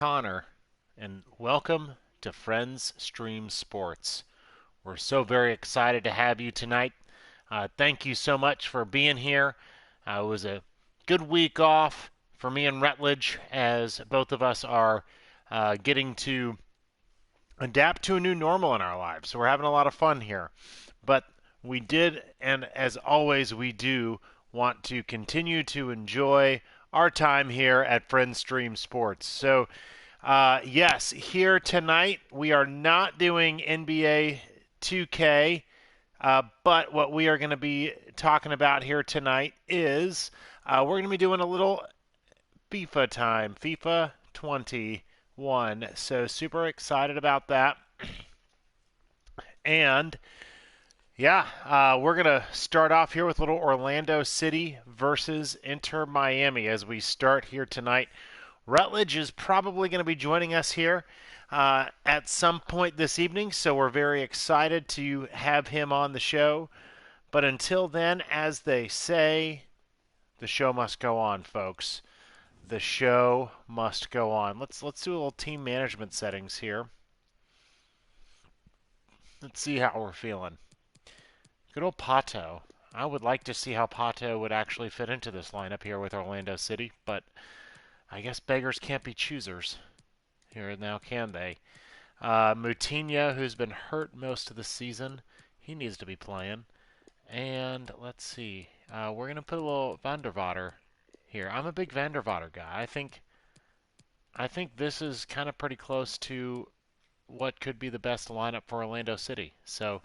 Connor, and welcome to Friends Stream Sports. We're so very excited to have you tonight. Thank you so much for being here. It was a good week off for me and Rutledge as both of us are getting to adapt to a new normal in our lives. So we're having a lot of fun here. But we did, and as always, we do want to continue to enjoy our time here at Friends Stream Sports. So, yes, here tonight we are not doing NBA 2K, but what we are going to be talking about here tonight is we're going to be doing a little FIFA time, FIFA 21. So, super excited about that. And yeah, we're going to start off here with little Orlando City versus Inter Miami as we start here tonight. Rutledge is probably going to be joining us here at some point this evening, so we're very excited to have him on the show. But until then, as they say, the show must go on, folks. The show must go on. Let's do a little team management settings here. Let's see how we're feeling. Good old Pato. I would like to see how Pato would actually fit into this lineup here with Orlando City, but I guess beggars can't be choosers here now, can they? Moutinho, who's been hurt most of the season, he needs to be playing. And let's see, we're going to put a little Van der Vaart here. I'm a big Van der Vaart guy. I think this is kind of pretty close to what could be the best lineup for Orlando City. So,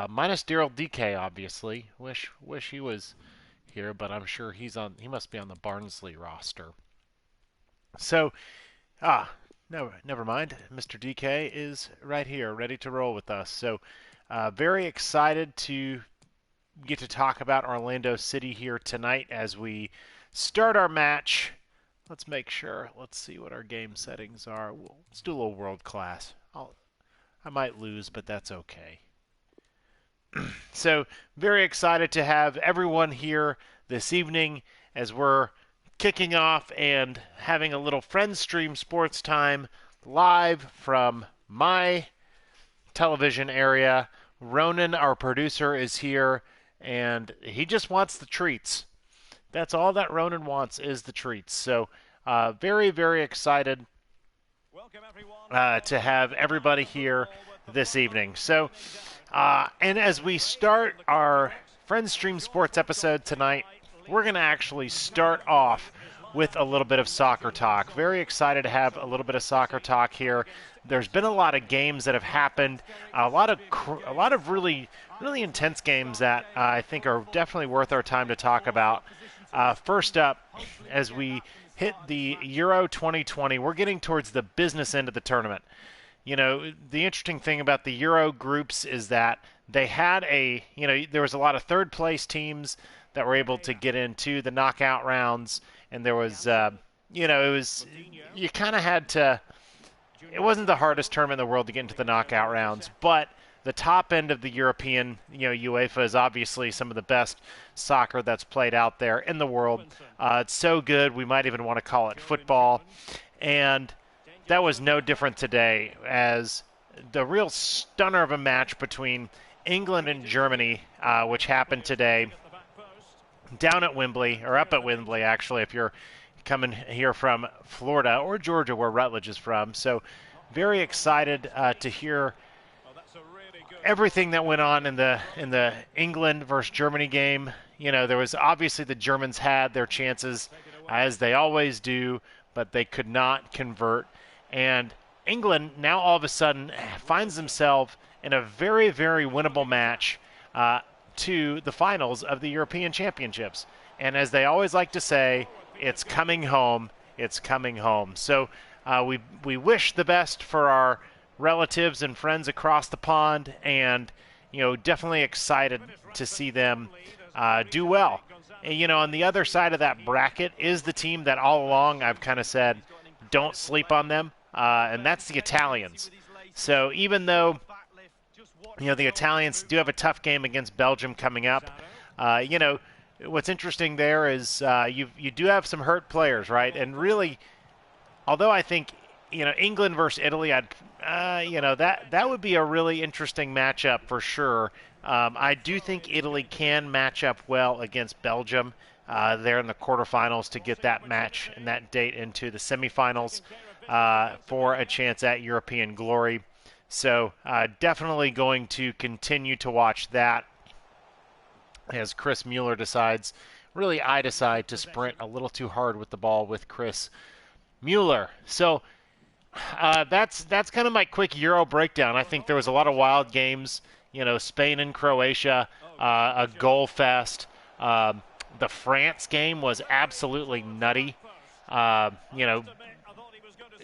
minus Daryl DK, obviously. Wish he was here, but I'm sure he must be on the Barnsley roster. So, no, never mind. Mr. DK is right here, ready to roll with us. So, very excited to get to talk about Orlando City here tonight as we start our match. Let's make sure. Let's see what our game settings are. Let's do a little world class. I might lose, but that's okay. So, very excited to have everyone here this evening as we're kicking off and having a little Friends Stream Sports time live from my television area. Ronan, our producer, is here, and he just wants the treats. That's all that Ronan wants is the treats. So, very, very excited to have everybody here this evening. So, and as we start our Friends Stream Sports episode tonight, we're going to actually start off with a little bit of soccer talk. Very excited to have a little bit of soccer talk here. There's been a lot of games that have happened, a lot of really intense games that I think are definitely worth our time to talk about. First up, as we hit the Euro 2020, we're getting towards the business end of the tournament. You know, the interesting thing about the Euro groups is that they had there was a lot of third place teams that were able to get into the knockout rounds, and there was, you kind of had to, it wasn't the hardest tournament in the world to get into the knockout rounds, but the top end of the European, UEFA is obviously some of the best soccer that's played out there in the world. It's so good, we might even want to call it football, and that was no different today as the real stunner of a match between England and Germany, which happened today down at Wembley, or up at Wembley, actually, if you're coming here from Florida or Georgia, where Rutledge is from. So very excited to hear everything that went on in the England versus Germany game. You know, there was obviously the Germans had their chances, as they always do, but they could not convert. And England now all of a sudden finds themselves in a very, very winnable match to the finals of the European Championships. And as they always like to say, it's coming home. It's coming home. So we wish the best for our relatives and friends across the pond, and definitely excited to see them do well. And, on the other side of that bracket is the team that all along I've kind of said don't sleep on them, and that's the Italians. So even though the Italians do have a tough game against Belgium coming up, what's interesting there is you do have some hurt players, right? And really, although I think England versus Italy, that would be a really interesting matchup for sure. I do think Italy can match up well against Belgium. They're in the quarterfinals to get that match and that date into the semifinals for a chance at European glory. So definitely going to continue to watch that as Chris Mueller decides, really I decide to sprint a little too hard with the ball with Chris Mueller. So that's kind of my quick Euro breakdown. I think there was a lot of wild games. Spain and Croatia, a goal fest. The France game was absolutely nutty.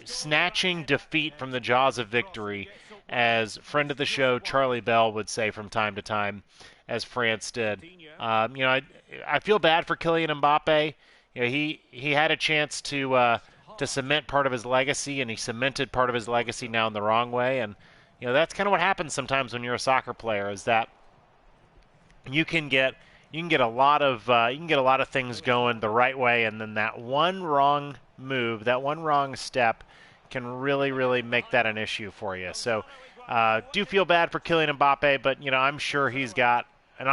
Snatching defeat from the jaws of victory, as friend of the show Charlie Bell would say from time to time, as France did. I feel bad for Kylian Mbappe. He had a chance to cement part of his legacy, and he cemented part of his legacy now in the wrong way. And that's kind of what happens sometimes when you're a soccer player, is that you can get a lot of things going the right way, and then that one wrong move, that one wrong step, can really, really make that an issue for you. So, do feel bad for Kylian Mbappe, but I'm sure he's got a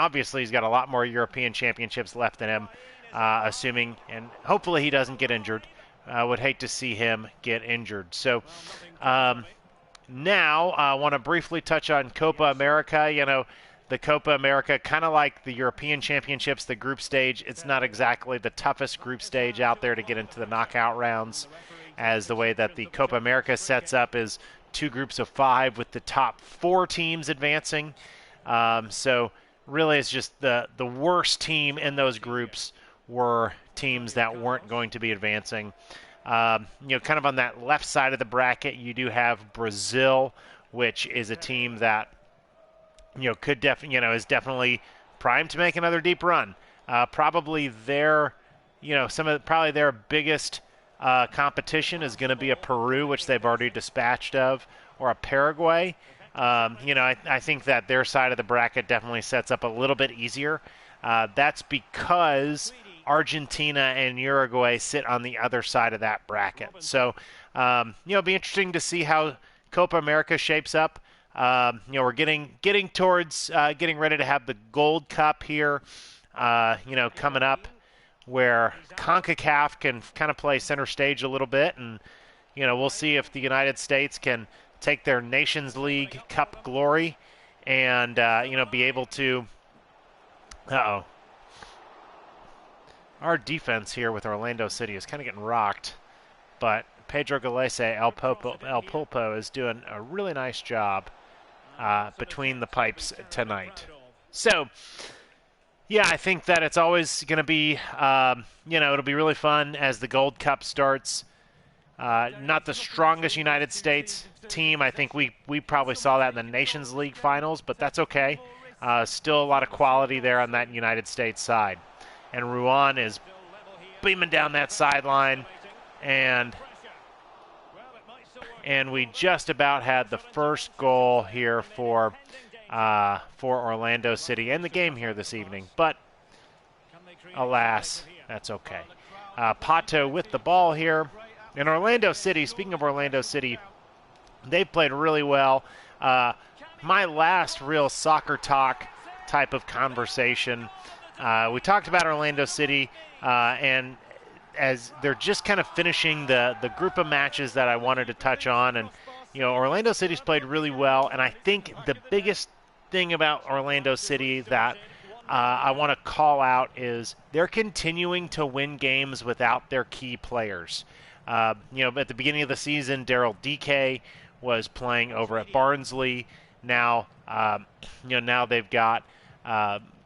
lot more European championships left in him, assuming and hopefully he doesn't get injured. I would hate to see him get injured. So, now I want to briefly touch on Copa America. The Copa America, kind of like the European Championships, the group stage, it's not exactly the toughest group stage out there to get into the knockout rounds, as the way that the Copa America sets up is 2 groups of 5 with the top 4 teams advancing. So really it's just the worst team in those groups were teams that weren't going to be advancing. Kind of on that left side of the bracket, you do have Brazil, which is a team that is definitely primed to make another deep run. Probably their biggest competition is going to be a Peru, which they've already dispatched of, or a Paraguay. I think that their side of the bracket definitely sets up a little bit easier. That's because Argentina and Uruguay sit on the other side of that bracket. So, it'll be interesting to see how Copa America shapes up. We're getting towards getting ready to have the Gold Cup here, coming up, where CONCACAF can kind of play center stage a little bit, and we'll see if the United States can take their Nations League Cup glory and be able to. Our defense here with Orlando City is kind of getting rocked, but Pedro Galese El Pulpo is doing a really nice job between the pipes tonight. So, yeah, I think that it's always going to be, it'll be really fun as the Gold Cup starts. Not the strongest United States team. I think we probably saw that in the Nations League finals, but that's okay. Still a lot of quality there on that United States side. And Ruan is beaming down that sideline, and we just about had the first goal here for Orlando City and the game here this evening. But alas, that's okay. Pato with the ball here. In Orlando City, speaking of Orlando City, they've played really well. My last real soccer talk type of conversation, we talked about Orlando City, and as they're just kind of finishing the group of matches that I wanted to touch on. And, Orlando City's played really well. And I think the biggest thing about Orlando City that I want to call out is they're continuing to win games without their key players. At the beginning of the season, Daryl DK was playing over at Barnsley. Now, now they've got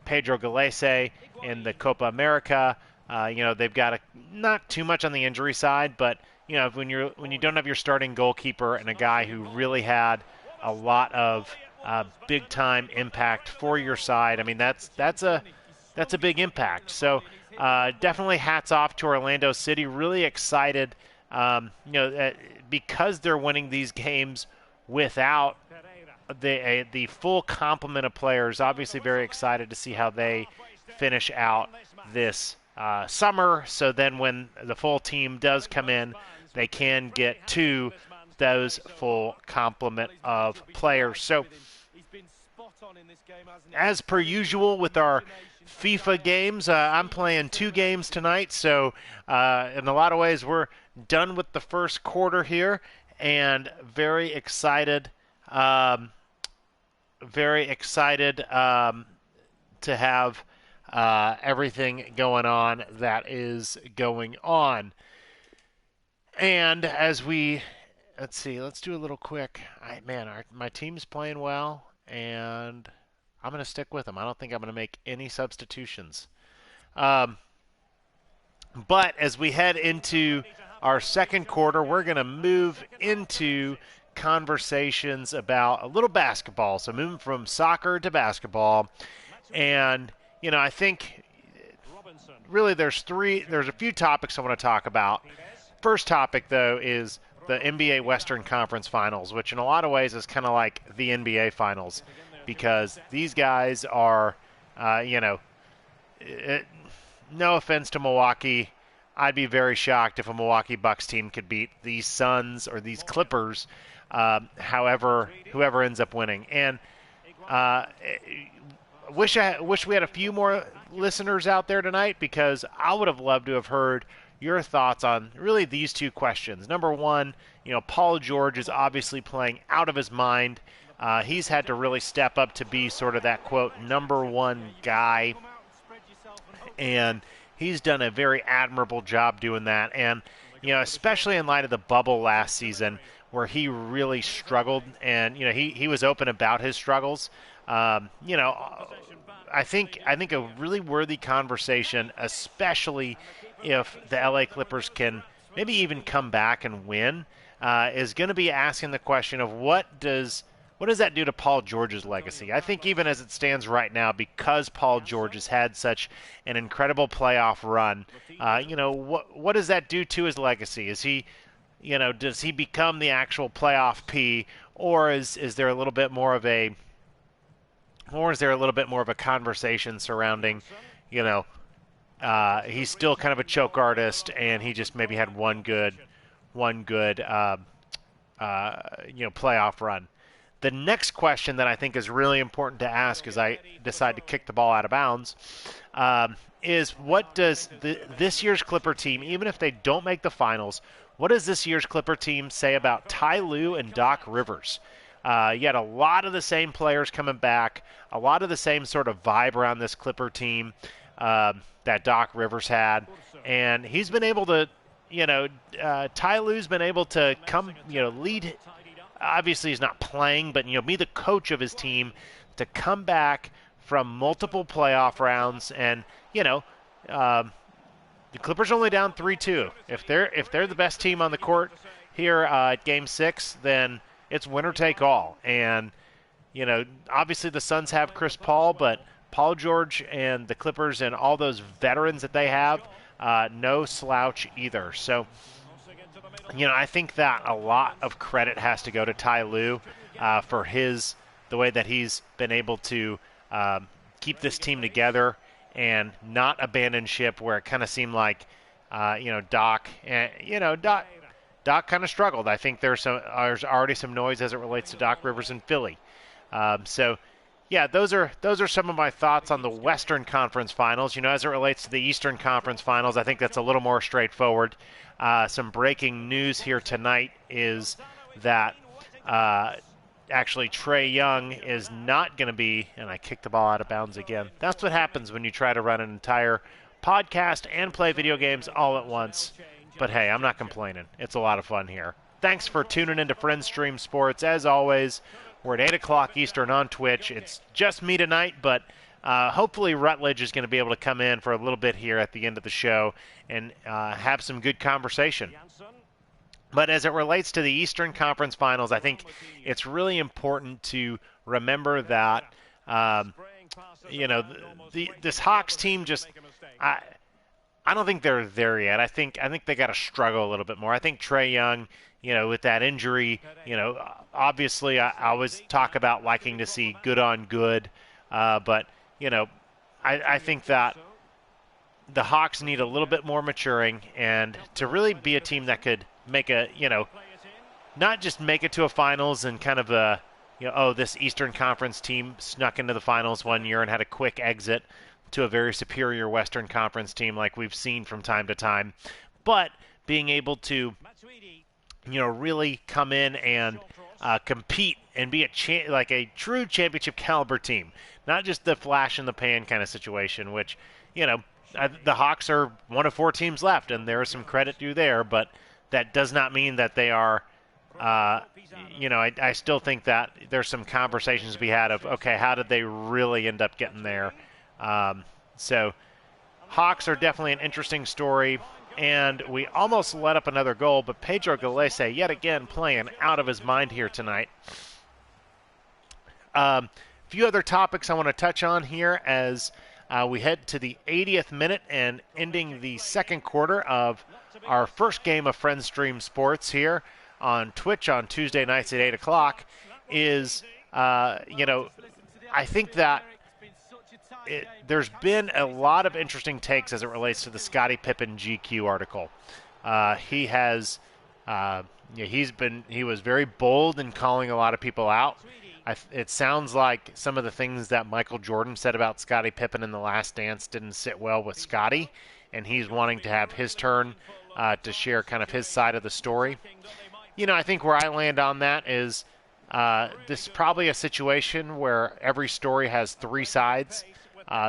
Pedro Galese in the Copa America. They've got not too much on the injury side, but when you don't have your starting goalkeeper and a guy who really had a lot of big time impact for your side, I mean that's a big impact. So definitely hats off to Orlando City. Really excited, because they're winning these games without the full complement of players. Obviously, very excited to see how they finish out this summer. So then when the full team does come in, they can get to those full complement of players. So, as per usual with our FIFA games, I'm playing 2 games tonight. So, in a lot of ways, we're done with the first quarter here, and very excited. To have everything going on that is going on. And as we, let's do a little quick. My team's playing well, and I'm going to stick with them. I don't think I'm going to make any substitutions. But as we head into our second quarter, we're going to move into conversations about a little basketball. So moving from soccer to basketball. And, I think really there's a few topics I want to talk about. First topic, though, is the NBA Western Conference Finals, which in a lot of ways is kind of like the NBA Finals because these guys are, no offense to Milwaukee, I'd be very shocked if a Milwaukee Bucks team could beat these Suns or these Clippers, whoever ends up winning. And wish we had a few more listeners out there tonight because I would have loved to have heard your thoughts on really these 2 questions. Number one, Paul George is obviously playing out of his mind. He's had to really step up to be sort of that, quote, number 1 guy. And he's done a very admirable job doing that. And, especially in light of the bubble last season where he really struggled and, he was open about his struggles. I think a really worthy conversation, especially if the LA Clippers can maybe even come back and win, is going to be asking the question of what does that do to Paul George's legacy? I think even as it stands right now, because Paul George has had such an incredible playoff run, what does that do to his legacy? Is he, does he become the actual playoff P, or is there a little bit more of a conversation surrounding, he's still kind of a choke artist, and he just maybe had one good playoff run. The next question that I think is really important to ask as I decide to kick the ball out of bounds is what does this year's Clipper team, even if they don't make the finals, what does this year's Clipper team say about Ty Lue and Doc Rivers? You had a lot of the same players coming back, a lot of the same sort of vibe around this Clipper team that Doc Rivers had. And he's been able to, Ty Lue's been able to come, lead. Obviously, he's not playing, but, be the coach of his team to come back from multiple playoff rounds. And, the Clippers are only down 3-2. If they're the best team on the court here at Game 6, then it's winner take all. And, obviously the Suns have Chris Paul, but Paul George and the Clippers and all those veterans that they have, no slouch either. So, I think that a lot of credit has to go to Ty Lue for the way that he's been able to keep this team together and not abandon ship where it kind of seemed like, Doc kind of struggled. I think there's already some noise as it relates to Doc Rivers in Philly. So, those are some of my thoughts on the Western Conference Finals. As it relates to the Eastern Conference Finals, I think that's a little more straightforward. Some breaking news here tonight is that actually Trae Young is not going to be, and I kicked the ball out of bounds again. That's what happens when you try to run an entire podcast and play video games all at once. But hey, I'm not complaining. It's a lot of fun here. Thanks for tuning into Friends Stream Sports. As always, we're at 8 o'clock Eastern on Twitch. It's just me tonight, but hopefully Rutledge is going to be able to come in for a little bit here at the end of the show and have some good conversation. But as it relates to the Eastern Conference Finals, I think it's really important to remember that, this Hawks team just I don't think they're there yet. I think they got to struggle a little bit more. I think Trae Young, with that injury, obviously I always talk about liking to see good on good, but I think that the Hawks need a little bit more maturing and to really be a team that could make not just make it to a finals and kind of a, oh, this Eastern Conference team snuck into the finals one year and had a quick exit to a very superior Western Conference team like we've seen from time to time, but being able to, really come in and compete and be like a true championship caliber team, not just the flash in the pan kind of situation, which, the Hawks are one of 4 teams left, and there is some credit due there, but that does not mean that they are, I still think that there's some conversations to be had of, okay, how did they really end up getting there? So Hawks are definitely an interesting story, and we almost let up another goal, but Pedro Galese yet again playing out of his mind here tonight. A few other topics I want to touch on here as we head to the 80th minute and ending the second quarter of our first game of Friends Stream Sports here on Twitch on Tuesday nights at 8 o'clock is, I think that there's been a lot of interesting takes as it relates to the Scottie Pippen GQ article. He has, he was very bold in calling a lot of people out. It sounds like some of the things that Michael Jordan said about Scottie Pippen in The Last Dance didn't sit well with Scottie, and he's wanting to have his turn to share kind of his side of the story. I think where I land on that is this is probably a situation where every story has 3 sides.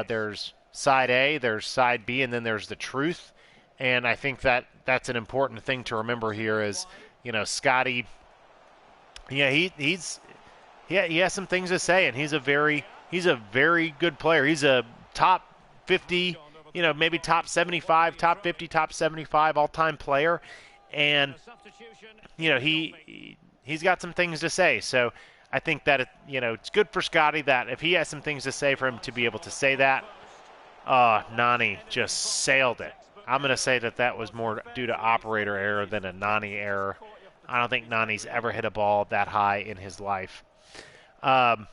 There's side A, there's side B, and then there's the truth. And I think that that's an important thing to remember here is, Scottie, he has some things to say, and he's a very good player. He's a top 50, maybe top 75, top 50, top 75 all-time player. And, he's got some things to say. So I think that, it's good for Scottie that if he has some things to say, for him to be able to say that. Nani just sailed it. I'm going to say that was more due to operator error than a Nani error. I don't think Nani's ever hit a ball that high in his life. So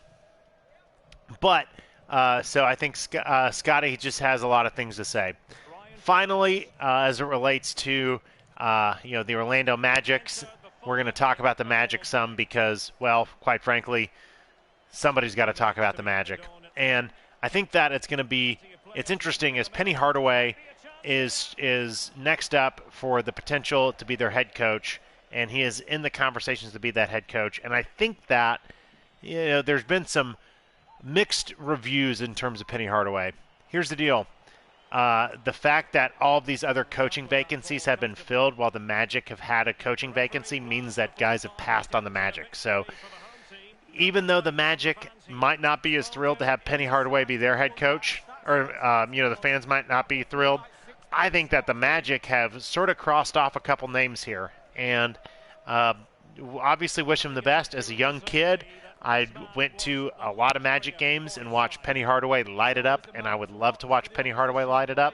I think Scottie just has a lot of things to say. Finally, as it relates to, the Orlando Magics, we're going to talk about the Magic some because, well, quite frankly, somebody's got to talk about the Magic. And I think that it's interesting as Penny Hardaway is next up for the potential to be their head coach, and he is in the conversations to be that head coach. And I think that, there's been some mixed reviews in terms of Penny Hardaway. Here's the deal. The fact that all of these other coaching vacancies have been filled while the Magic have had a coaching vacancy means that guys have passed on the Magic. So even though the Magic might not be as thrilled to have Penny Hardaway be their head coach, or, the fans might not be thrilled, I think that the Magic have sort of crossed off a couple names here. And obviously wish him the best. As a young kid, I went to a lot of Magic games and watched Penny Hardaway light it up, and I would love to watch Penny Hardaway light it up.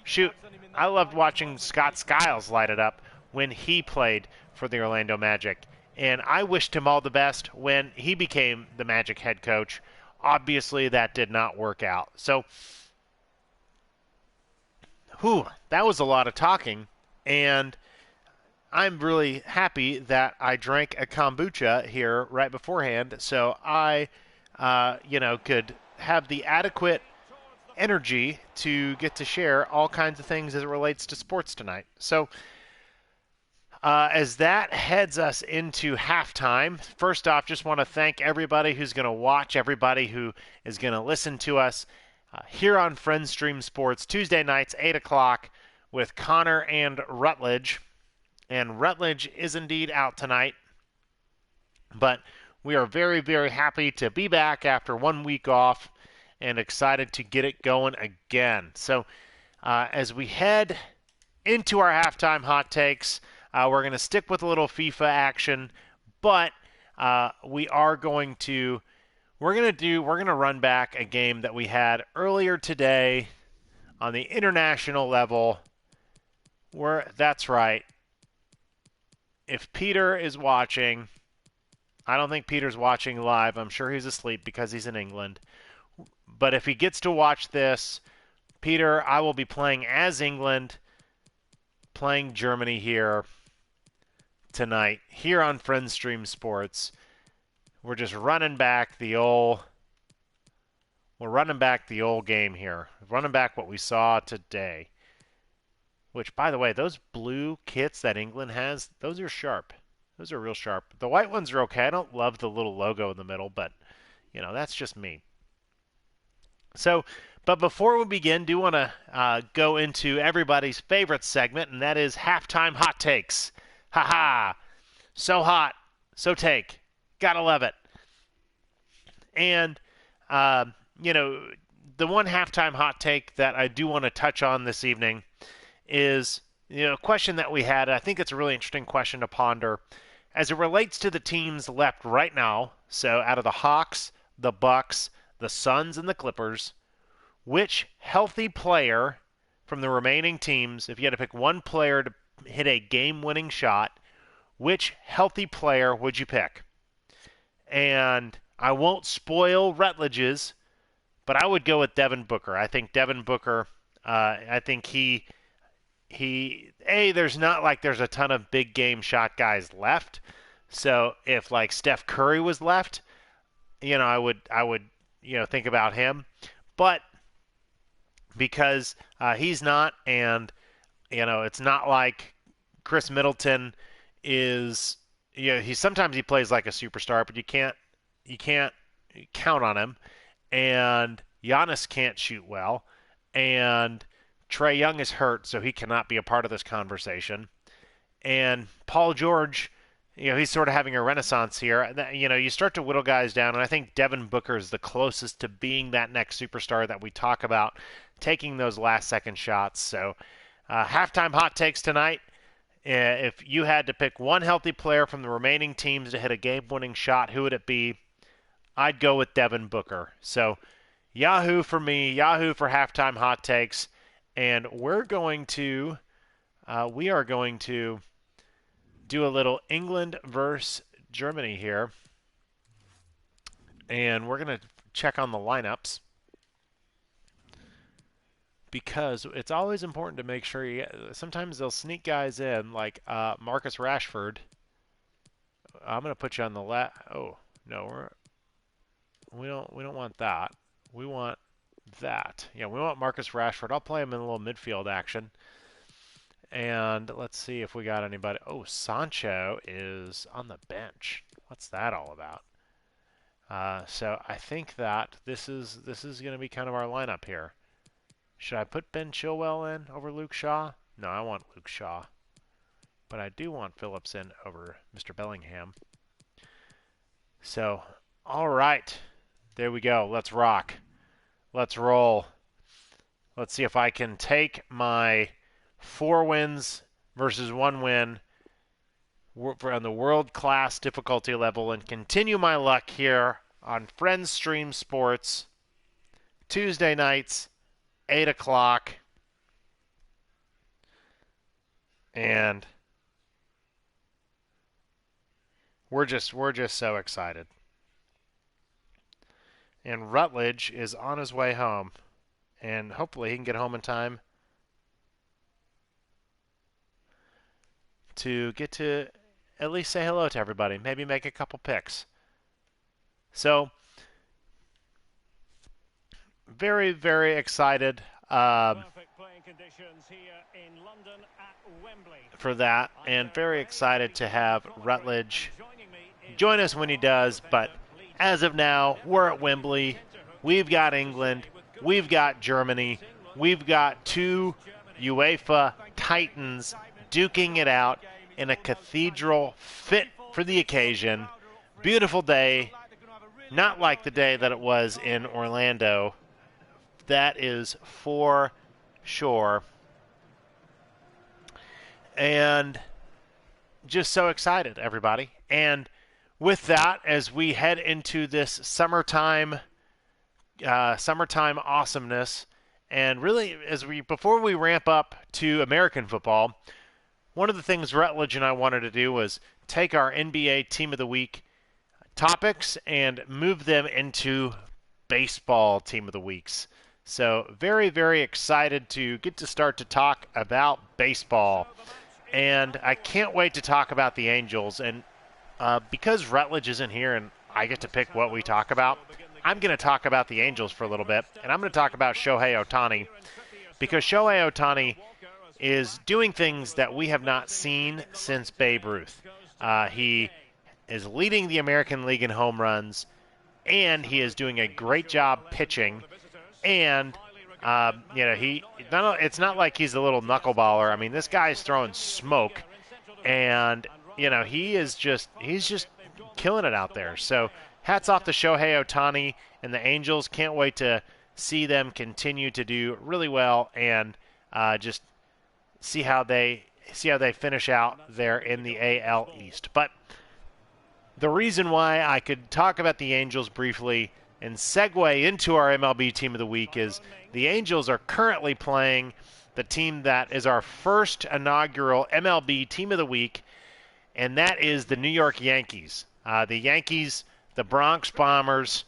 Shoot, I loved watching Scott Skiles light it up when he played for the Orlando Magic, and I wished him all the best when he became the Magic head coach. Obviously, that did not work out. So, that was a lot of talking, and I'm really happy that I drank a kombucha here right beforehand, so I, could have the adequate energy to get to share all kinds of things as it relates to sports tonight. So, as that heads us into halftime, first off, just want to thank everybody who's going to watch, everybody who is going to listen to us here on Friends Stream Sports, Tuesday nights, 8 o'clock, with Connor and Rutledge. And Rutledge is indeed out tonight. But we are very, very happy to be back after 1 week off and excited to get it going again. So as we head into our halftime hot takes, we're going to stick with a little FIFA action, but we're going to run back a game that we had earlier today on the international level. That's right. If Peter is watching, I don't think Peter's watching live. I'm sure he's asleep because he's in England. But if he gets to watch this, Peter, I will be playing as England, playing Germany here. tonight here on Friends Stream Sports. We're just running back the old game here. Running back what we saw today. Which, by the way, those blue kits that England has, those are sharp. Those are real sharp. The white ones are okay. I don't love the little logo in the middle, but, that's just me. So, but before we begin, do want to go into everybody's favorite segment, and that is Halftime Hot Takes. Ha-ha! So hot, so take. Gotta love it. And, the one halftime hot take that I do want to touch on this evening is, a question that we had. I think it's a really interesting question to ponder as it relates to the teams left right now. So out of the Hawks, the Bucks, the Suns, and the Clippers, which healthy player from the remaining teams, if you had to pick one player to hit a game-winning shot, which healthy player would you pick? And I won't spoil Rutledge's, but I would go with Devin Booker. I think Devin Booker, there's not like there's a ton of big game shot guys left. So if like Steph Curry was left, I would think about him. But because he's not, and it's not like Chris Middleton is, sometimes he plays like a superstar, but you can't count on him. And Giannis can't shoot well, and Trae Young is hurt, so he cannot be a part of this conversation. And Paul George, he's sort of having a renaissance here. You start to whittle guys down, and I think Devin Booker is the closest to being that next superstar that we talk about, taking those last-second shots. So halftime hot takes tonight. If you had to pick one healthy player from the remaining teams to hit a game-winning shot, who would it be? I'd go with Devin Booker. So Yahoo for me, Yahoo for halftime hot takes. And we are going to do a little England versus Germany here. And we're going to check on the lineups, because it's always important to make sure sometimes they'll sneak guys in, like Marcus Rashford. I'm going to put you on the left. Oh, no, we don't want that. We want that. Yeah, we want Marcus Rashford. I'll play him in a little midfield action. And let's see if we got anybody. Oh, Sancho is on the bench. What's that all about? So I think that this is going to be kind of our lineup here. Should I put Ben Chilwell in over Luke Shaw? No, I want Luke Shaw. But I do want Phillips in over Mr. Bellingham. So, all right. There we go. Let's rock. Let's roll. Let's see if I can take my 4 wins versus 1 win on the world-class difficulty level and continue my luck here on Friends Stream Sports Tuesday nights, 8 o'clock. And we're just so excited. And Rutledge is on his way home. And hopefully he can get home in time to get to at least say hello to everybody. Maybe make a couple picks. So, very, very excited for that. And very excited to have Rutledge join us when he does. But as of now, we're at Wembley. We've got England. We've got Germany. We've got 2 UEFA Titans duking it out in a cathedral fit for the occasion. Beautiful day. Not like the day that it was in Orlando. That is for sure. And just so excited, everybody. And with that, as we head into this summertime awesomeness, and really before we ramp up to American football, one of the things Rutledge and I wanted to do was take our NBA Team of the Week topics and move them into baseball Team of the Weeks. So very, very excited to get to start to talk about baseball. And I can't wait to talk about the Angels. And because Rutledge isn't here and I get to pick what we talk about, I'm going to talk about the Angels for a little bit. And I'm going to talk about Shohei Ohtani, because Shohei Ohtani is doing things that we have not seen since Babe Ruth. He is leading the American League in home runs, and he is doing a great job pitching. And it's not like he's a little knuckleballer. I mean, this guy's throwing smoke, and he's just killing it out there. So hats off to Shohei Ohtani and the Angels. Can't wait to see them continue to do really well, and just see how they finish out there in the AL East. But the reason why I could talk about the Angels briefly and segue into our MLB Team of the Week is the Angels are currently playing the team that is our first inaugural MLB Team of the Week, and that is the New York Yankees. The Yankees, the Bronx Bombers,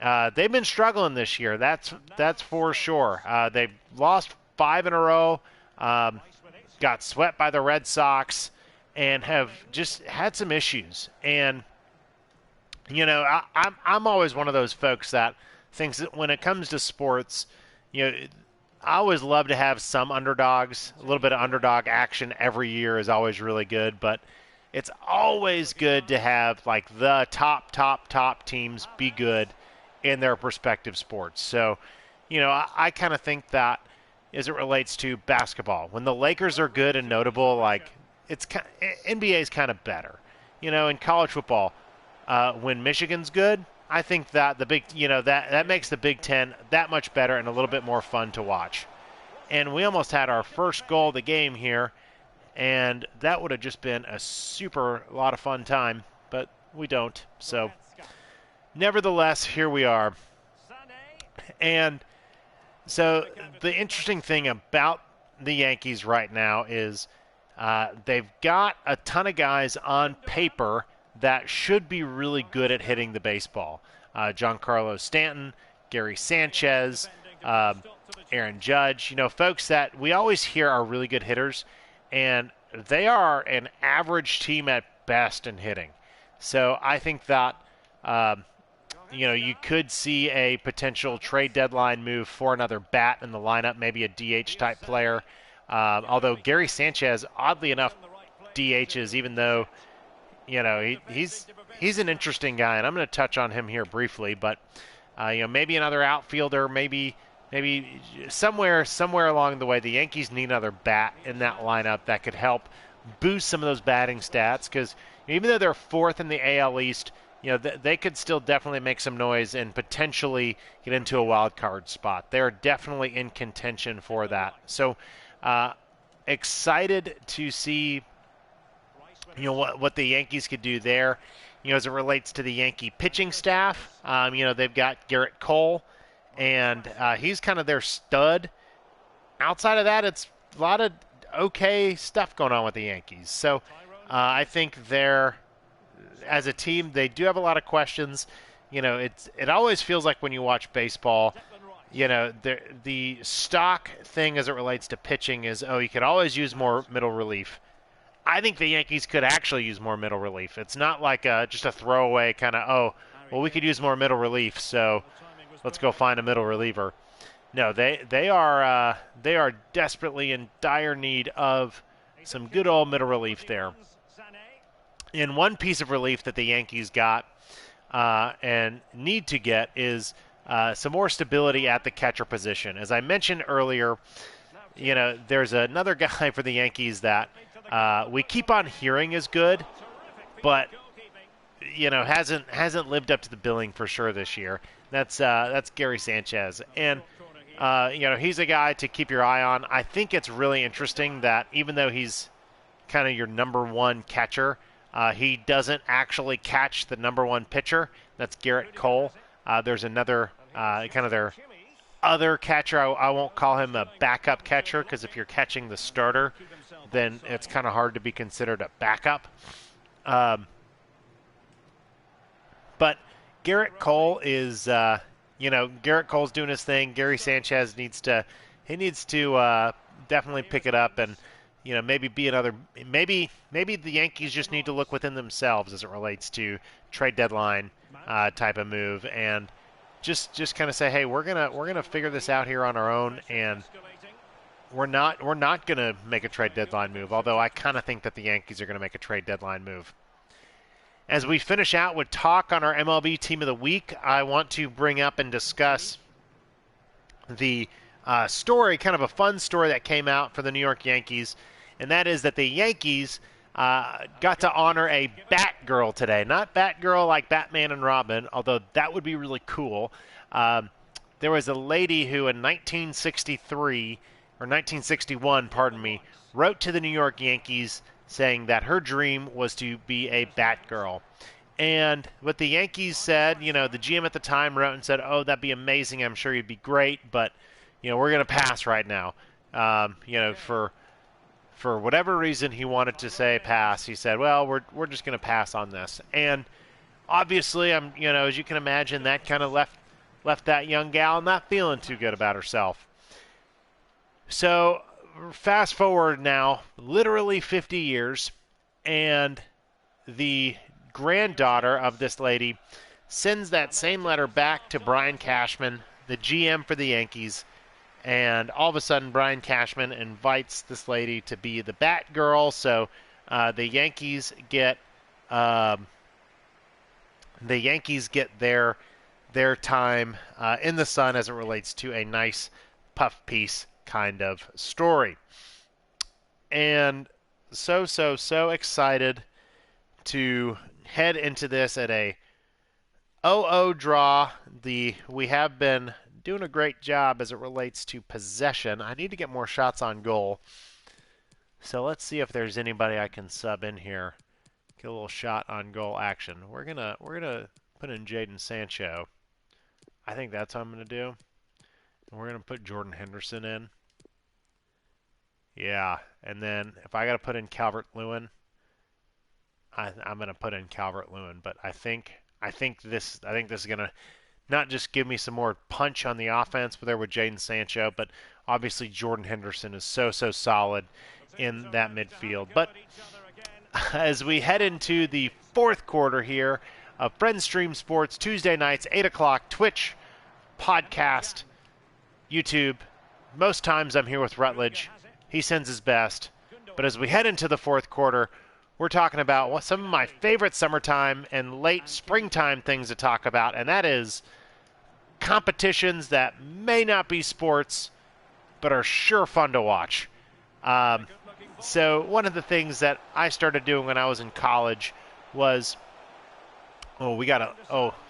they've been struggling this year. That's for sure. They've lost 5 in a row, got swept by the Red Sox, and have just had some issues. And I'm always one of those folks that thinks that when it comes to sports, I always love to have some underdogs. A little bit of underdog action every year is always really good, but it's always good to have like the top teams be good in their respective sports. So, I kind of think that as it relates to basketball, when the Lakers are good and notable, like NBA is kind of better. In college football, when Michigan's good, I think that that makes the Big Ten that much better and a little bit more fun to watch. And we almost had our first goal of the game here, and that would have just been a super lot of fun time, but we don't. So, nevertheless, here we are. And so the interesting thing about the Yankees right now is they've got a ton of guys on paper that should be really good at hitting the baseball. Giancarlo Stanton, Gary Sanchez, Aaron Judge, folks that we always hear are really good hitters, and they are an average team at best in hitting. So I think that you could see a potential trade deadline move for another bat in the lineup, maybe a DH type player. Although Gary Sanchez, oddly enough, DHs, even though he's an interesting guy, and I'm going to touch on him here briefly. But maybe another outfielder, maybe somewhere along the way, the Yankees need another bat in that lineup that could help boost some of those batting stats. Because even though they're fourth in the AL East, they could still definitely make some noise and potentially get into a wild card spot. They're definitely in contention for that. So excited to see what the Yankees could do there. As it relates to the Yankee pitching staff, they've got Garrett Cole, and he's kind of their stud. Outside of that, it's a lot of okay stuff going on with the Yankees. So I think as a team, they do have a lot of questions. It always feels like when you watch baseball, the stock thing as it relates to pitching is, you could always use more middle relief. I think the Yankees could actually use more middle relief. It's not like just a throwaway kind of, we could use more middle relief, so let's go find a middle reliever. No, they are desperately in dire need of some good old middle relief there. And one piece of relief that the Yankees got and need to get is some more stability at the catcher position. As I mentioned earlier, there's another guy for the Yankees that we keep on hearing is good, but hasn't lived up to the billing for sure this year. That's Gary Sanchez, and he's a guy to keep your eye on. I think it's really interesting that even though he's kind of your number one catcher, he doesn't actually catch the number one pitcher. That's Garrett Cole. There's another kind of their other catcher. I won't call him a backup catcher, because if you're catching the starter, then it's kind of hard to be considered a backup. But Garrett Cole is, Garrett Cole's doing his thing. Gary Sanchez needs to definitely pick it up and maybe be another, maybe the Yankees just need to look within themselves as it relates to trade deadline type of move, and just kind of say, hey, we're gonna figure this out here on our own, and we're not gonna make a trade deadline move. Although I kind of think that the Yankees are gonna make a trade deadline move. As we finish out with talk on our MLB Team of the Week, I want to bring up and discuss the story, kind of a fun story that came out for the New York Yankees, and that is that the Yankees got to honor a Batgirl today. Not Batgirl like Batman and Robin, although that would be really cool. There was a lady who in 1963, or 1961, pardon me, wrote to the New York Yankees saying that her dream was to be a Batgirl. And what the Yankees said, the GM at the time wrote and said, oh, that'd be amazing. I'm sure you'd be great, but, we're going to pass right now. For whatever reason he wanted to say pass, he said, well, we're just going to pass on this. And obviously, as you can imagine, that kind of left that young gal not feeling too good about herself. So fast forward now, literally 50 years, and the granddaughter of this lady sends that same letter back to Brian Cashman, the GM for the Yankees, and all of a sudden Brian Cashman invites this lady to be the Batgirl. So the Yankees get their time in the sun as it relates to a nice puff piece kind of story. And so excited to head into this at a 0-0 draw. We have been doing a great job as it relates to possession. I need to get more shots on goal. So let's see if there's anybody I can sub in here. Get a little shot on goal action. We're gonna put in Jaden Sancho. I think that's what I'm gonna do. And we're gonna put Jordan Henderson in. Yeah, and then if I gotta put in Calvert-Lewin, I'm gonna put in Calvert-Lewin. But I think this is gonna not just give me some more punch on the offense there with Jaden Sancho, but obviously Jordan Henderson is so solid in that midfield. But as we head into the fourth quarter here of Friends Stream Sports, Tuesday nights, 8 o'clock, Twitch, podcast, YouTube. Most times I'm here with Rutledge. He sends his best. But as we head into the fourth quarter, we're talking about some of my favorite summertime and late springtime things to talk about, and that is competitions that may not be sports, but are sure fun to watch. So one of the things that I started doing when I was in college was,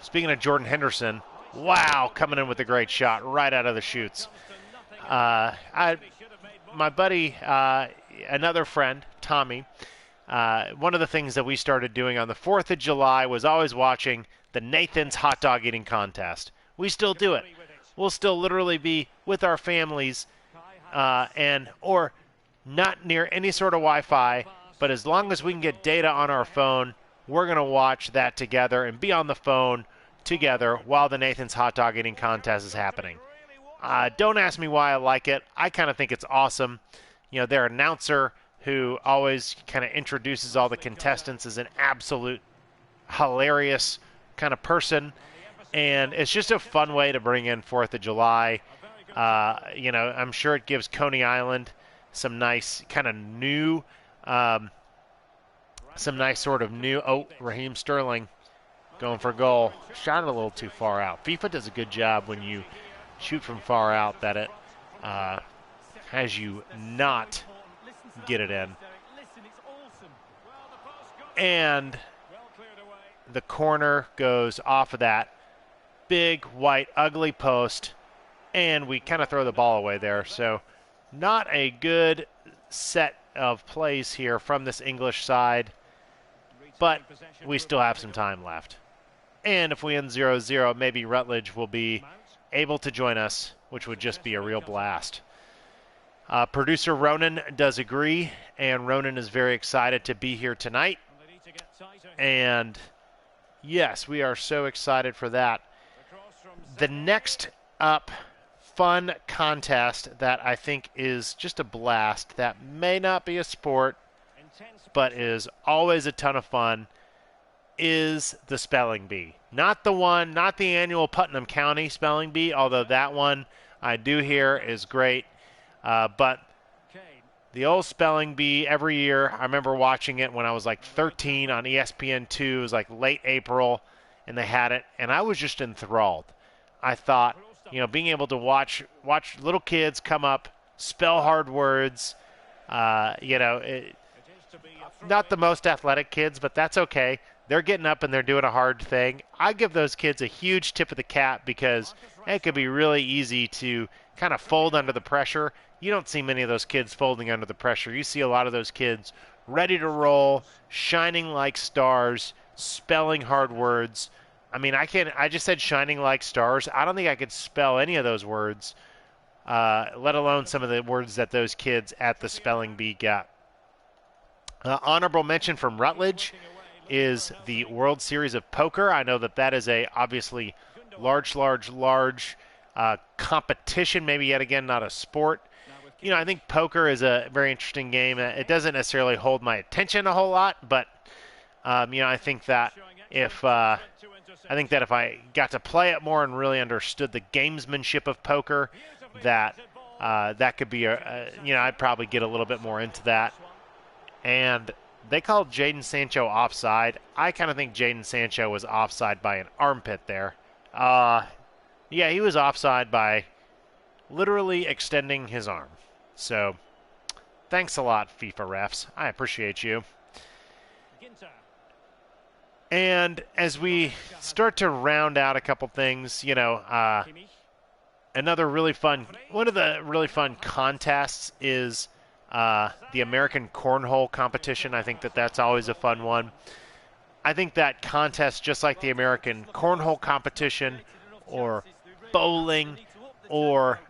speaking of Jordan Henderson, wow, coming in with a great shot right out of the chutes. My buddy, another friend, Tommy, one of the things that we started doing on the 4th of July was always watching the Nathan's hot dog eating contest. We still do it. We'll still literally be with our families or not near any sort of Wi-Fi, but as long as we can get data on our phone, we're going to watch that together and be on the phone together while the Nathan's hot dog eating contest is happening. Don't ask me why I like it. I kind of think it's awesome. Their announcer, who always kind of introduces all the contestants, is an absolute hilarious kind of person. And it's just a fun way to bring in 4th of July. I'm sure it gives Coney Island some nice kind of new, Raheem Sterling going for a goal. Shot it a little too far out. FIFA does a good job when you shoot from far out that it has you not get it in. And the corner goes off of that big, white, ugly post, and we kind of throw the ball away there. So not a good set of plays here from this English side, but we still have some time left. And if we end 0-0, maybe Rutledge will be able to join us, which would just be a real blast. Producer Ronan does agree, and Ronan is very excited to be here tonight. And yes, we are so excited for that. The next up fun contest that I think is just a blast, that may not be a sport, but is always a ton of fun, is the spelling bee. Not the annual Putnam County spelling bee, although that one I do hear is great. But the old spelling bee every year, I remember watching it when I was like 13 on ESPN2. It was like late April, and they had it, and I was just enthralled. I thought, being able to watch little kids come up, spell hard words, not the most athletic kids, but that's okay. They're getting up and they're doing a hard thing. I give those kids a huge tip of the cap because it could be really easy to kind of fold under the pressure. You don't see many of those kids folding under the pressure. You see a lot of those kids ready to roll, shining like stars, spelling hard words. I mean, I just said shining like stars. I don't think I could spell any of those words, let alone some of the words that those kids at the spelling bee got. Honorable mention from Rutledge is the World Series of Poker. I know that is a obviously large competition, maybe yet again not a sport. I think poker is a very interesting game. It doesn't necessarily hold my attention a whole lot, but I think that if I got to play it more and really understood the gamesmanship of poker, that could be I'd probably get a little bit more into that. And they called Jadon Sancho offside. I kind of think Jadon Sancho was offside by an armpit there. Yeah, he was offside by literally extending his arm. So, thanks a lot, FIFA refs. I appreciate you. And as we start to round out a couple things, another really fun, one of the really fun contests is the American Cornhole competition. I think that's always a fun one. I think that contest, just like the American Cornhole competition or bowling or,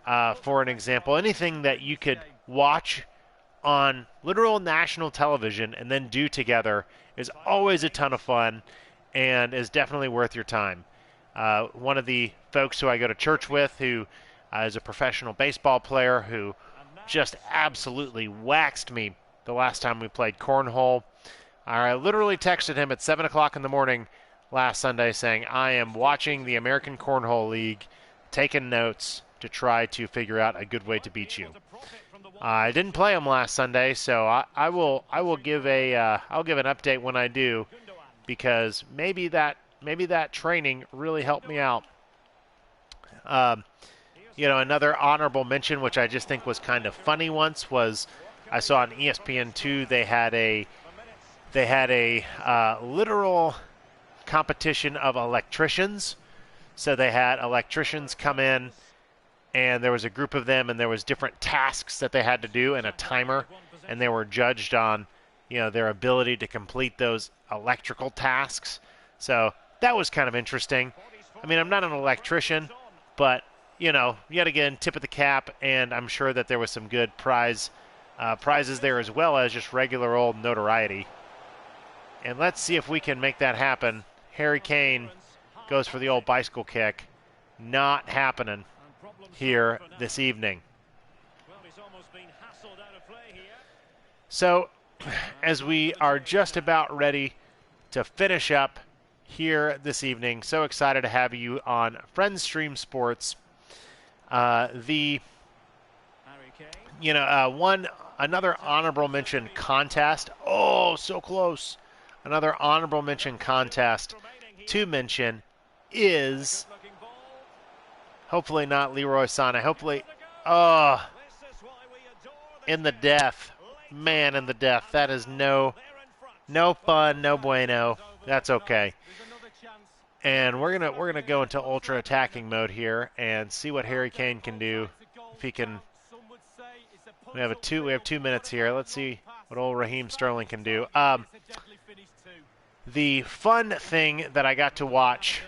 for an example, anything that you could watch on literal national television and then do together is always a ton of fun and is definitely worth your time. One of the folks who I go to church with who is a professional baseball player who just absolutely waxed me the last time we played cornhole. I literally texted him at 7 o'clock in the morning last Sunday saying, I am watching the American Cornhole League, taking notes to try to figure out a good way to beat you. I didn't play him last Sunday, so I will give I'll give an update when I do, because maybe that training really helped me out. Another honorable mention, which I just think was kind of funny once, was I saw on ESPN2 they had a literal competition of electricians. So they had electricians come in, and there was a group of them, and there was different tasks that they had to do and a timer, and they were judged on, their ability to complete those electrical tasks. So that was kind of interesting. I mean, I'm not an electrician, but yet again, tip of the cap, and I'm sure that there was some good prizes there as well as just regular old notoriety. And let's see if we can make that happen. Harry Kane goes for the old bicycle kick. Not happening here this evening. So, as we are just about ready to finish up here this evening, so excited to have you on Friends Stream Sports. Another honorable mention contest. Oh, so close. Another honorable mention contest to mention is hopefully not Leroy Sané. Hopefully, in the death. Man, in the death. That is no fun, no bueno. That's okay. And we're gonna go into ultra attacking mode here and see what Harry Kane can do. If he can, we have 2 minutes here. Let's see what old Raheem Sterling can do. The fun thing that I got to watch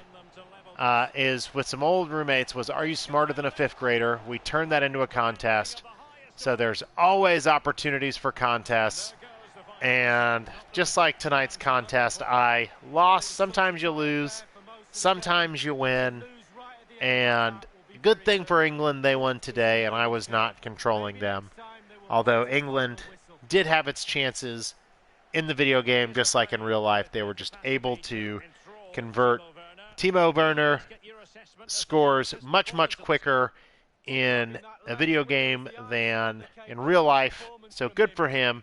is with some old roommates was Are You Smarter Than a Fifth Grader? We turned that into a contest. So there's always opportunities for contests. And just like tonight's contest, I lost. Sometimes you lose. Sometimes you win. And, Good thing for England they won today, and I was not controlling them. Although England did have its chances in the video game, just like in real life. They were just able to convert. Timo Werner scores much, much quicker in a video game than in real life. So good for him.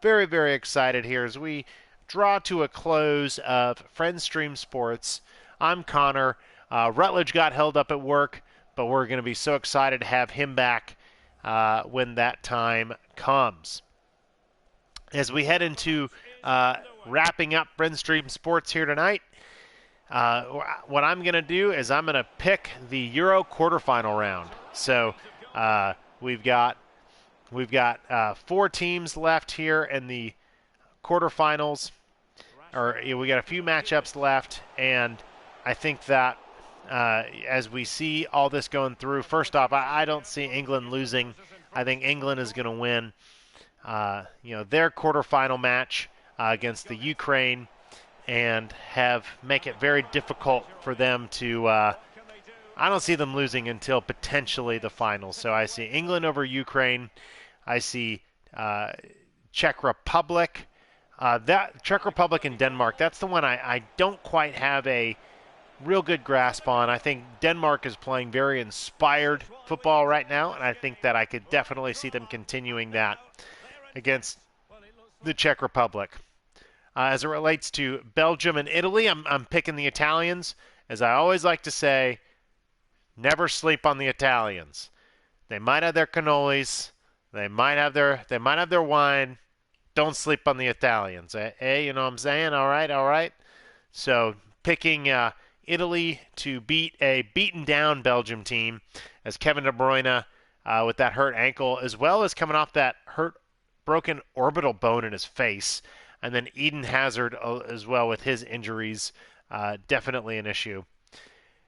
Very, very excited here as we draw to a close of Friends Stream Sports. I'm Connor. Rutledge got held up at work, but we're going to be so excited to have him back when that time comes. As we head into wrapping up Friends Stream Sports here tonight, what I'm going to do is I'm going to pick the Euro quarterfinal round. So we've got 4 teams left here in the quarterfinals, or we got a few matchups left, and I think that as we see all this going through, first off, I don't see England losing. I think England is going to win their quarterfinal match against the Ukraine and make it very difficult for them to I don't see them losing until potentially the finals. So I see England over Ukraine. I see Czech Republic. That Czech Republic and Denmark, that's the one I don't quite have a real good grasp on. I think Denmark is playing very inspired football right now, and I think that I could definitely see them continuing that against the Czech Republic. As it relates to Belgium and Italy, I'm picking the Italians. As I always like to say, never sleep on the Italians. They might have their cannolis, they might have their wine. Don't sleep on the Italians. Hey, you know what I'm saying? All right. So picking Italy to beat a beaten down Belgium team, as Kevin De Bruyne with that hurt ankle, as well as coming off that broken orbital bone in his face. And then Eden Hazard as well with his injuries, definitely an issue.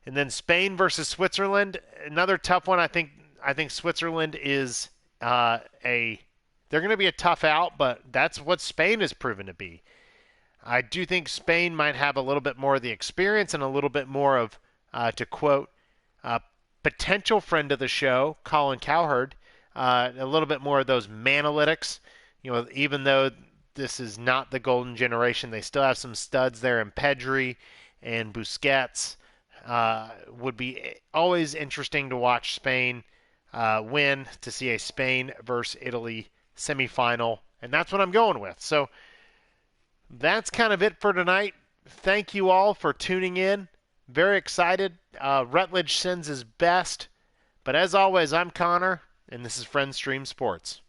And then Spain versus Switzerland, another tough one. I think Switzerland is they're going to be a tough out, but that's what Spain has proven to be. I do think Spain might have a little bit more of the experience and a little bit more of, to quote, potential friend of the show, Colin Cowherd, a little bit more of those manalytics. Even though this is not the golden generation, they still have some studs there in Pedri and Busquets. Would be always interesting to watch Spain win, to see a Spain versus Italy semifinal, and that's what I'm going with. So that's kind of it for tonight. Thank you all for tuning in. Very excited. Rutledge sends his best. But as always, I'm Connor, and this is Friends Stream Sports.